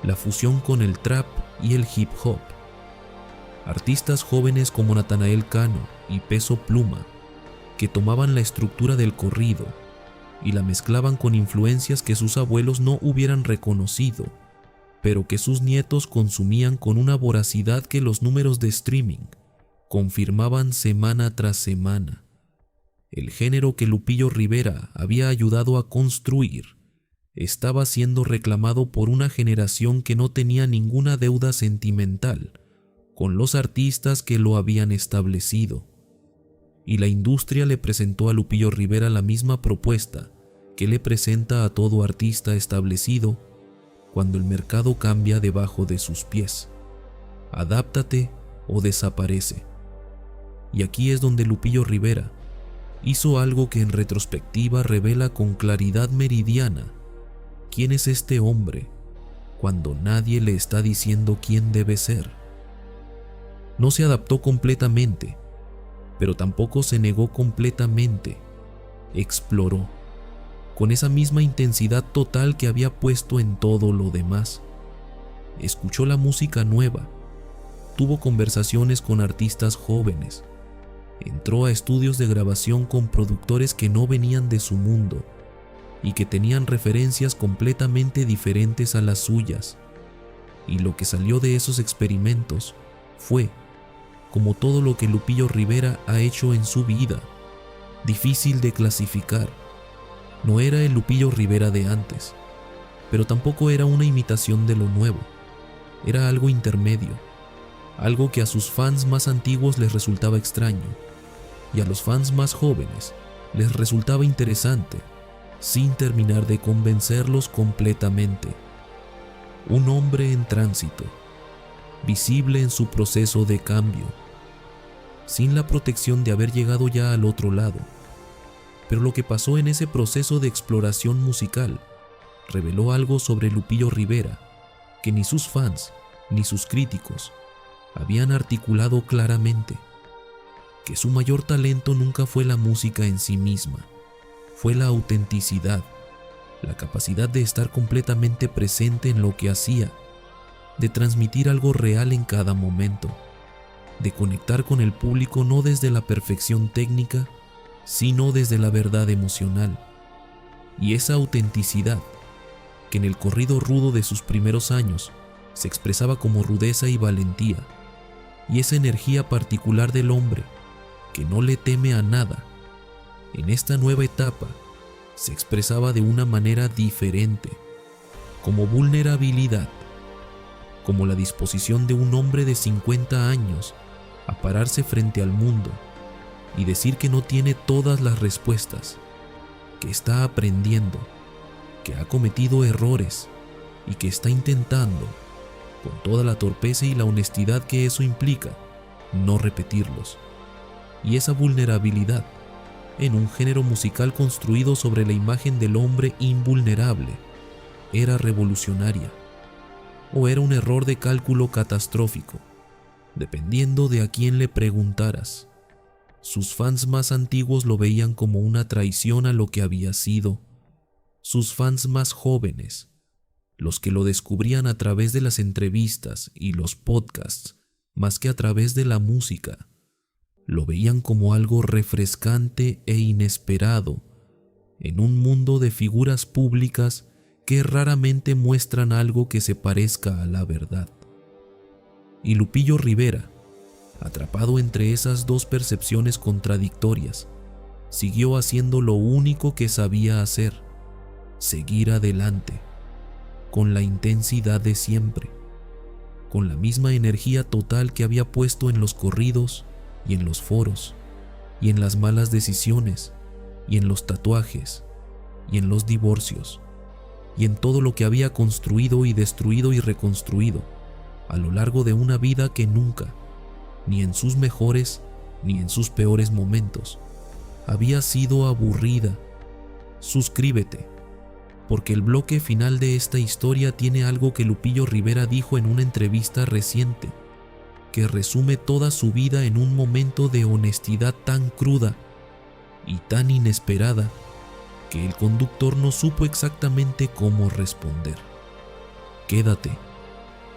la fusión con el trap y el hip hop. Artistas jóvenes como Natanael Cano y Peso Pluma, que tomaban la estructura del corrido y la mezclaban con influencias que sus abuelos no hubieran reconocido, pero que sus nietos consumían con una voracidad que los números de streaming confirmaban semana tras semana. El género que Lupillo Rivera había ayudado a construir estaba siendo reclamado por una generación que no tenía ninguna deuda sentimental con los artistas que lo habían establecido. Y la industria le presentó a Lupillo Rivera la misma propuesta que le presenta a todo artista establecido cuando el mercado cambia debajo de sus pies: adáptate o desaparece. Y aquí es donde Lupillo Rivera hizo algo que en retrospectiva revela con claridad meridiana quién es este hombre cuando nadie le está diciendo quién debe ser. No se adaptó completamente, pero tampoco se negó completamente. Exploró, con esa misma intensidad total que había puesto en todo lo demás. Escuchó la música nueva, tuvo conversaciones con artistas jóvenes, entró a estudios de grabación con productores que no venían de su mundo y que tenían referencias completamente diferentes a las suyas. Y lo que salió de esos experimentos fue, como todo lo que Lupillo Rivera ha hecho en su vida, difícil de clasificar. No era el Lupillo Rivera de antes, pero tampoco era una imitación de lo nuevo. Era algo intermedio, algo que a sus fans más antiguos les resultaba extraño y a los fans más jóvenes les resultaba interesante, sin terminar de convencerlos completamente. Un hombre en tránsito, visible en su proceso de cambio, sin la protección de haber llegado ya al otro lado. Pero lo que pasó en ese proceso de exploración musical reveló algo sobre Lupillo Rivera que ni sus fans ni sus críticos habían articulado claramente: que su mayor talento nunca fue la música en sí misma, fue la autenticidad, la capacidad de estar completamente presente en lo que hacía, de transmitir algo real en cada momento, de conectar con el público no desde la perfección técnica, sino desde la verdad emocional. Y esa autenticidad, que en el corrido rudo de sus primeros años se expresaba como rudeza y valentía, y esa energía particular del hombre que no le teme a nada, en esta nueva etapa se expresaba de una manera diferente, como vulnerabilidad, como la disposición de un hombre de 50 años a pararse frente al mundo y decir que no tiene todas las respuestas, que está aprendiendo, que ha cometido errores y que está intentando, con toda la torpeza y la honestidad que eso implica, no repetirlos. Y esa vulnerabilidad, en un género musical construido sobre la imagen del hombre invulnerable, era revolucionaria, o era un error de cálculo catastrófico, dependiendo de a quién le preguntaras. Sus fans más antiguos lo veían como una traición a lo que había sido. Sus fans más jóvenes, los que lo descubrían a través de las entrevistas y los podcasts, más que a través de la música, lo veían como algo refrescante e inesperado en un mundo de figuras públicas que raramente muestran algo que se parezca a la verdad. Y Lupillo Rivera, atrapado entre esas dos percepciones contradictorias, siguió haciendo lo único que sabía hacer: seguir adelante, con la intensidad de siempre, con la misma energía total que había puesto en los corridos y en los foros, y en las malas decisiones, y en los tatuajes, y en los divorcios, y en todo lo que había construido y destruido y reconstruido a lo largo de una vida que nunca, ni en sus mejores ni en sus peores momentos, había sido aburrida. Suscríbete, porque el bloque final de esta historia tiene algo que Lupillo Rivera dijo en una entrevista reciente, que resume toda su vida en un momento de honestidad tan cruda y tan inesperada que el conductor no supo exactamente cómo responder. Quédate,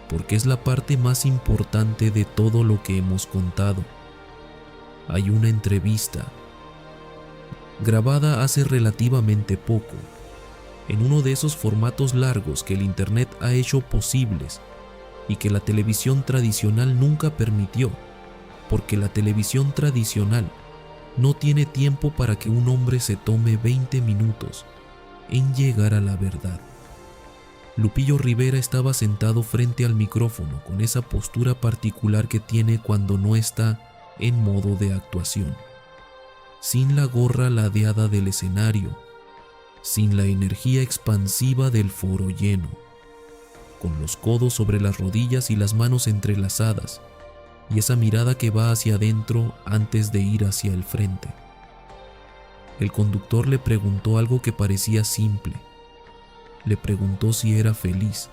porque es la parte más importante de todo lo que hemos contado. Hay una entrevista grabada hace relativamente poco, en uno de esos formatos largos que el internet ha hecho posibles y que la televisión tradicional nunca permitió, porque la televisión tradicional no tiene tiempo para que un hombre se tome 20 minutos en llegar a la verdad. Lupillo Rivera estaba sentado frente al micrófono con esa postura particular que tiene cuando no está en modo de actuación, sin la gorra ladeada del escenario, sin la energía expansiva del foro lleno, con los codos sobre las rodillas y las manos entrelazadas, y esa mirada que va hacia adentro antes de ir hacia el frente. El conductor le preguntó algo que parecía simple. Le preguntó si era feliz.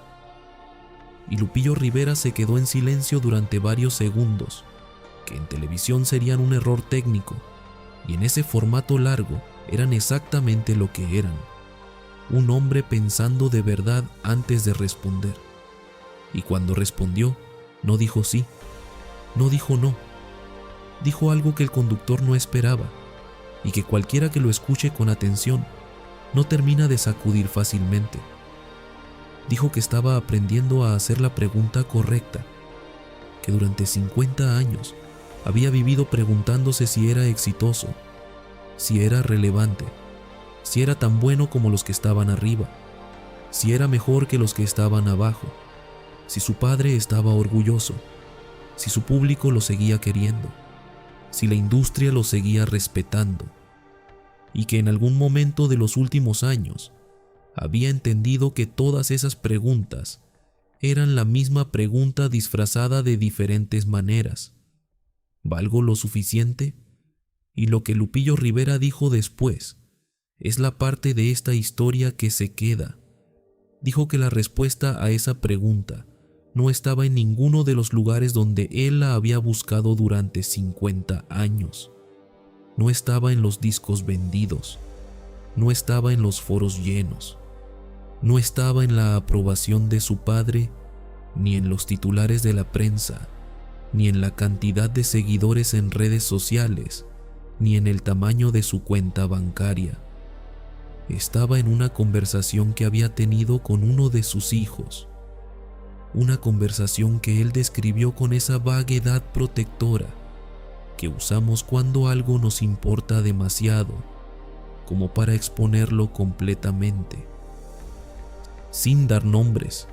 Y Lupillo Rivera se quedó en silencio durante varios segundos, que en televisión serían un error técnico, y en ese formato largo eran exactamente lo que eran: un hombre pensando de verdad antes de responder. Y cuando respondió, no dijo sí, no dijo no, dijo algo que el conductor no esperaba y que cualquiera que lo escuche con atención no termina de sacudir fácilmente. Dijo que estaba aprendiendo a hacer la pregunta correcta, que durante 50 años había vivido preguntándose si era exitoso, si era relevante, si era tan bueno como los que estaban arriba, si era mejor que los que estaban abajo, si su padre estaba orgulloso, si su público lo seguía queriendo, si la industria lo seguía respetando. y que en algún momento de los últimos años había entendido que todas esas preguntas eran la misma pregunta disfrazada de diferentes maneras. ¿Valgo lo suficiente? Y lo que Lupillo Rivera dijo después es la parte de esta historia que se queda. Dijo que la respuesta a esa pregunta no estaba en ninguno de los lugares donde él la había buscado durante 50 años. No estaba en los discos vendidos, no estaba en los foros llenos, no estaba en la aprobación de su padre, ni en los titulares de la prensa, ni en la cantidad de seguidores en redes sociales, ni en el tamaño de su cuenta bancaria. Estaba en una conversación que había tenido con uno de sus hijos, una conversación que él describió con esa vaguedad protectora que usamos cuando algo nos importa demasiado como para exponerlo completamente, sin dar nombres,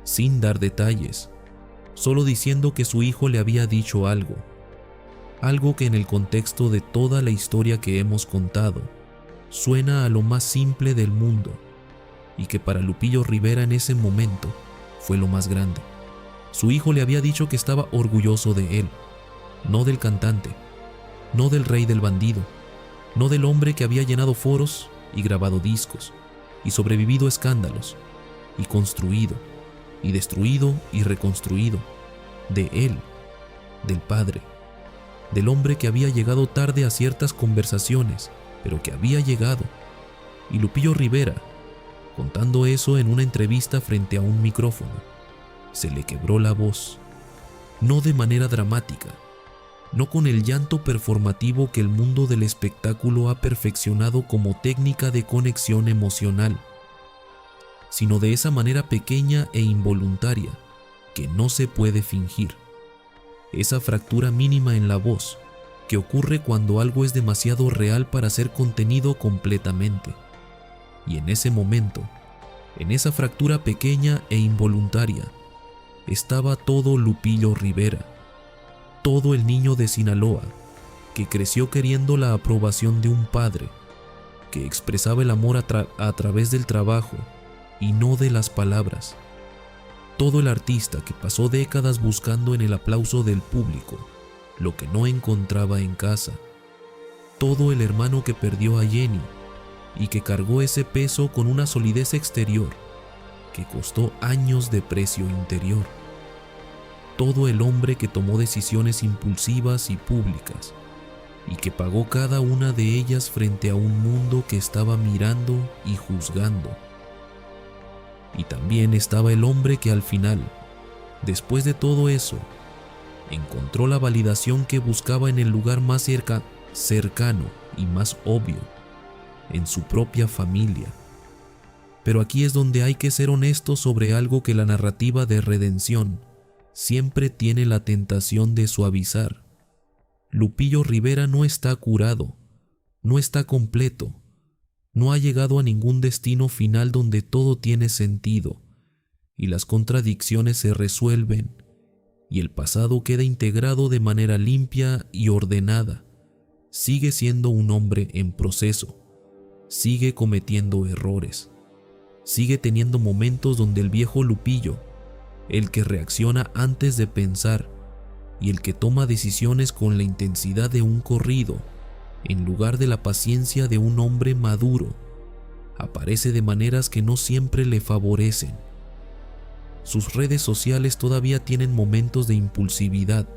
sin dar detalles, solo diciendo que su hijo le había dicho algo que en el contexto de toda la historia que hemos contado suena a lo más simple del mundo, y que para Lupillo Rivera en ese momento fue lo más grande. Su hijo le había dicho que estaba orgulloso de él, no del cantante, no del rey del bandido, no del hombre que había llenado foros y grabado discos, y sobrevivido a escándalos, y construido, y destruido y reconstruido, de él, del padre, del hombre que había llegado tarde a ciertas conversaciones, pero que había llegado. Y Lupillo Rivera, contando eso en una entrevista frente a un micrófono, se le quebró la voz, no de manera dramática, no con el llanto performativo que el mundo del espectáculo ha perfeccionado como técnica de conexión emocional, sino de esa manera pequeña e involuntaria que no se puede fingir. Esa fractura mínima en la voz que ocurre cuando algo es demasiado real para ser contenido completamente. Y en ese momento, en esa fractura pequeña e involuntaria, estaba todo Lupillo Rivera, todo el niño de Sinaloa, que creció queriendo la aprobación de un padre, que expresaba el amor a través del trabajo y no de las palabras. Todo el artista que pasó décadas buscando en el aplauso del público lo que no encontraba en casa. Todo el hermano que perdió a Jenny y que cargó ese peso con una solidez exterior que costó años de precio interior. Todo el hombre que tomó decisiones impulsivas y públicas y que pagó cada una de ellas frente a un mundo que estaba mirando y juzgando. Y también estaba el hombre que al final, después de todo eso, encontró la validación que buscaba en el lugar más cercano y más obvio, en su propia familia. Pero aquí es donde hay que ser honestos sobre algo que la narrativa de redención siempre tiene la tentación de suavizar. Lupillo Rivera no está curado, no está completo, no ha llegado a ningún destino final donde todo tiene sentido y las contradicciones se resuelven y el pasado queda integrado de manera limpia y ordenada. Sigue siendo un hombre en proceso, sigue cometiendo errores, sigue teniendo momentos donde el viejo Lupillo, el que reacciona antes de pensar y el que toma decisiones con la intensidad de un corrido, en lugar de la paciencia de un hombre maduro, aparece de maneras que no siempre le favorecen. Sus redes sociales todavía tienen momentos de impulsividad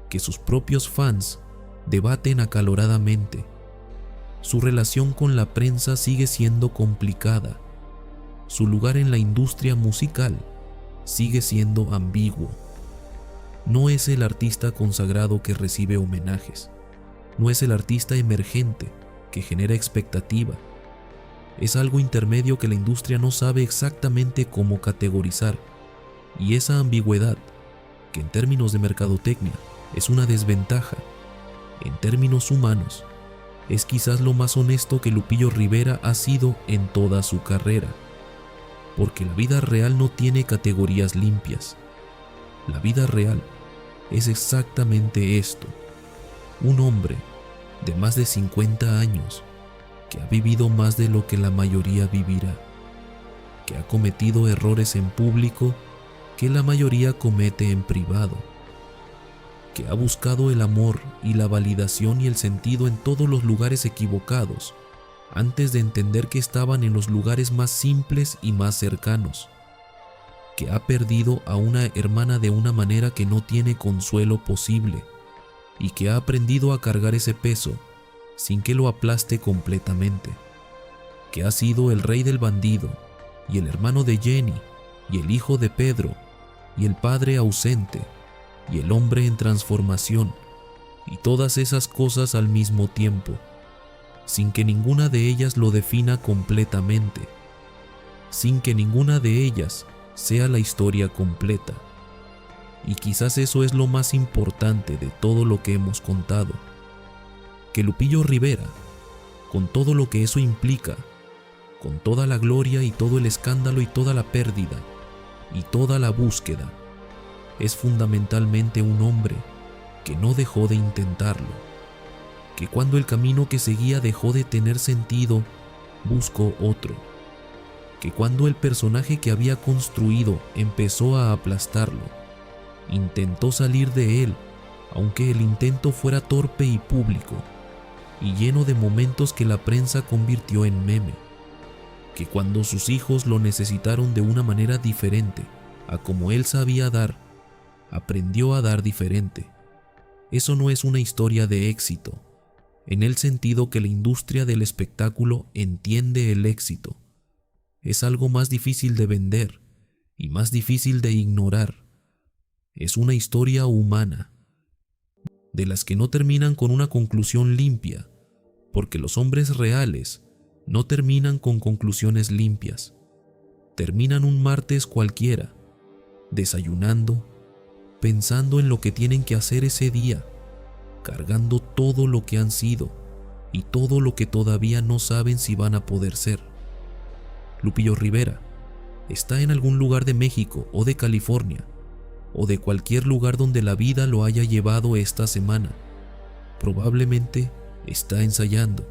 que sus propios fans debaten acaloradamente. Su relación con la prensa sigue siendo complicada. Su lugar en la industria musical sigue siendo ambiguo. No es el artista consagrado que recibe homenajes. No es el artista emergente que genera expectativa. Es algo intermedio que la industria no sabe exactamente cómo categorizar. Y esa ambigüedad, que en términos de mercadotecnia es una desventaja, en términos humanos, es quizás lo más honesto que Lupillo Rivera ha sido en toda su carrera. Porque la vida real no tiene categorías limpias. La vida real es exactamente esto: un hombre de más de 50 años que ha vivido más de lo que la mayoría vivirá, que ha cometido errores en público que la mayoría comete en privado, que ha buscado el amor y la validación y el sentido en todos los lugares equivocados, antes de entender que estaban en los lugares más simples y más cercanos, que ha perdido a una hermana de una manera que no tiene consuelo posible, y que ha aprendido a cargar ese peso sin que lo aplaste completamente, que ha sido el rey del bandido, y el hermano de Jenny, y el hijo de Pedro, y el padre ausente, y el hombre en transformación, y todas esas cosas al mismo tiempo, sin que ninguna de ellas lo defina completamente, sin que ninguna de ellas sea la historia completa. Y quizás eso es lo más importante de todo lo que hemos contado, que Lupillo Rivera, con todo lo que eso implica, con toda la gloria y todo el escándalo y toda la pérdida y toda la búsqueda, es fundamentalmente un hombre que no dejó de intentarlo, que cuando el camino que seguía dejó de tener sentido, buscó otro, que cuando el personaje que había construido empezó a aplastarlo, intentó salir de él, aunque el intento fuera torpe y público, y lleno de momentos que la prensa convirtió en meme, que cuando sus hijos lo necesitaron de una manera diferente a como él sabía dar, aprendió a dar diferente. Eso no es una historia de éxito, en el sentido que la industria del espectáculo entiende el éxito. Es algo más difícil de vender y más difícil de ignorar. Es una historia humana, de las que no terminan con una conclusión limpia, porque los hombres reales no terminan con conclusiones limpias. Terminan un martes cualquiera, desayunando, pensando en lo que tienen que hacer ese día, cargando todo lo que han sido y todo lo que todavía no saben si van a poder ser. Lupillo Rivera está en algún lugar de México o de California, o de cualquier lugar donde la vida lo haya llevado esta semana. Probablemente está ensayando,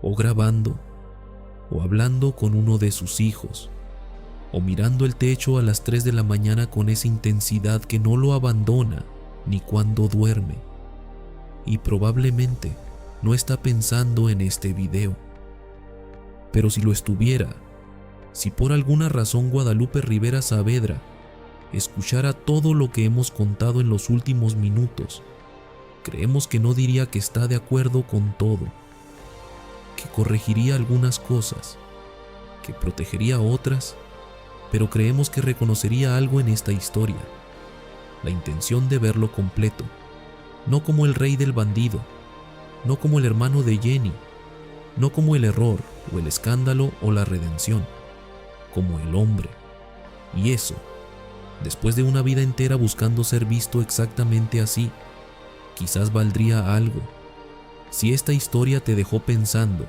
o grabando, o hablando con uno de sus hijos, o mirando el techo a las 3 de la mañana con esa intensidad que no lo abandona ni cuando duerme. Y probablemente no está pensando en este video. Pero si lo estuviera, si por alguna razón Guadalupe Rivera Saavedra escuchara todo lo que hemos contado en los últimos minutos, creemos que no diría que está de acuerdo con todo, que corregiría algunas cosas, que protegería otras, pero creemos que reconocería algo en esta historia, la intención de verlo completo, no como el rey del bandido, no como el hermano de Jenny, no como el error o el escándalo o la redención, como el hombre. Y eso, después de una vida entera buscando ser visto exactamente así, quizás valdría algo. Si esta historia te dejó pensando,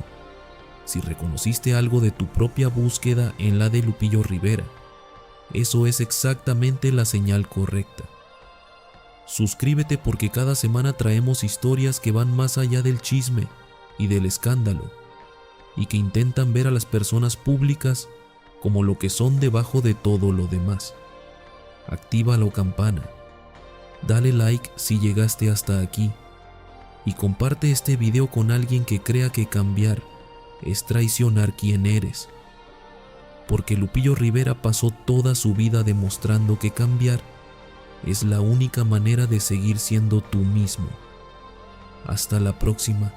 si reconociste algo de tu propia búsqueda en la de Lupillo Rivera, eso es exactamente la señal correcta. Suscríbete porque cada semana traemos historias que van más allá del chisme y del escándalo, y que intentan ver a las personas públicas como lo que son debajo de todo lo demás. Activa la campana, dale like si llegaste hasta aquí, y comparte este video con alguien que crea que cambiar es traicionar quién eres, porque Lupillo Rivera pasó toda su vida demostrando que cambiar es la única manera de seguir siendo tú mismo. Hasta la próxima.